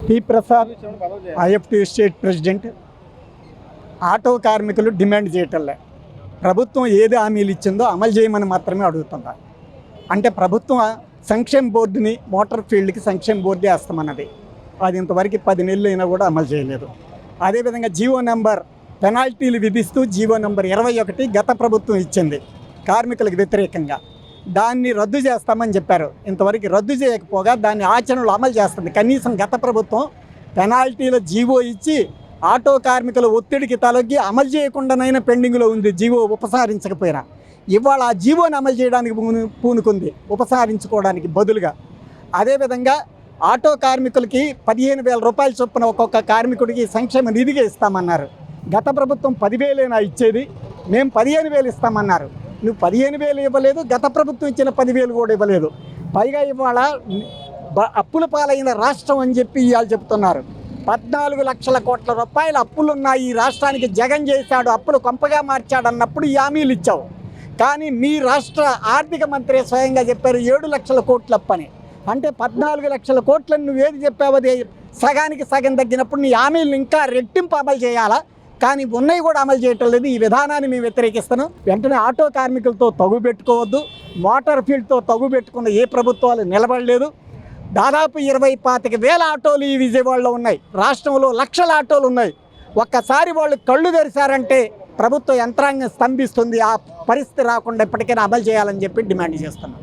P Prasad, IFT state president. Auto కార్మికులు demand చేయటంలే, ప్రభుత్వం ఏది హామీలు ఇచ్చిందో అమలు చేయమని మాత్రమే అడుగుతున్నారు. అంటే ప్రభుత్వం సంక్షేమ బోర్డుని మోటార్ ఫీల్డ్కి సంక్షేమ బోర్డే వేస్తామన్నది, అది ఇంతవరకు 10 నెలలు అయినా కూడా అమలు చేయలేదు. అదేవిధంగా జీవో నెంబర్ పెనాల్టీలు విధిస్తూ జీవో నెంబర్ 21 గత ప్రభుత్వం ఇచ్చింది కార్మికులకు వ్యతిరేకంగా, దాన్ని రద్దు చేస్తామని చెప్పారు. ఇంతవరకు రద్దు చేయకపోగా దాన్ని ఆచరణలో అమలు చేస్తుంది. కనీసం గత ప్రభుత్వం పెనాల్టీల జీవో ఇచ్చి ఆటో కార్మికుల ఒత్తిడికి తలొగ్గి అమలు చేయకుండానైనా పెండింగ్లో ఉంది జీవో ఉపసంహరించకపోయినా. ఇవాళ ఆ జీవోని అమలు చేయడానికి పూనుకుంది ఉపసంహరించుకోవడానికి బదులుగా. అదేవిధంగా ఆటో కార్మికులకి 15,000 రూపాయల చొప్పున ఒక్కొక్క కార్మికుడికి సంక్షేమ నిధిగా ఇస్తామన్నారు. గత ప్రభుత్వం 10,000 ఇచ్చేది, మేము 15,000 ఇస్తామన్నారు. నువ్వు 15,000 ఇవ్వలేదు, గత ప్రభుత్వం ఇచ్చిన 10,000 కూడా ఇవ్వలేదు. పైగా ఇవాళ అప్పుల పాలైన రాష్ట్రం అని చెప్పి ఇవాళ చెప్తున్నారు. 14 లక్షల కోట్ల రూపాయల అప్పులున్నాయి ఈ రాష్ట్రానికి, జగన్ చేశాడు, అప్పులు కొంపగా మార్చాడు అన్నప్పుడు ఈ హామీలు ఇచ్చావు. కానీ మీ రాష్ట్ర ఆర్థిక మంత్రి స్వయంగా చెప్పారు 7 లక్షల కోట్ల అప్పని. అంటే 14 లక్షల కోట్లను నువ్వేది చెప్పావు అది సగానికి సగం తగ్గినప్పుడు నీ హామీలను ఇంకా రెట్టింపు అమలు చేయాలా? కానీ ఉన్నవి కూడా అమలు చేయటం లేదు. ఈ విధానాన్ని మేము వ్యతిరేకిస్తున్నాం. వెంటనే ఆటో కార్మికులతో తగు పెట్టుకోవద్దు, మోటార్ ఫీల్డ్తో తగు పెట్టుకున్న ఏ ప్రభుత్వాలు నిలబడలేదు. దాదాపు 20-25 ఆటోలు ఈ విజయవాడలో ఉన్నాయి. రాష్ట్రంలో లక్షల ఆటోలు ఉన్నాయి. ఒక్కసారి వాళ్ళు కళ్ళు తెరిచారంటే ప్రభుత్వ యంత్రాంగం స్తంభిస్తుంది. ఆ పరిస్థితి రాకుండా ఇప్పటికైనా అమలు చేయాలని చెప్పి డిమాండ్ చేస్తున్నాం.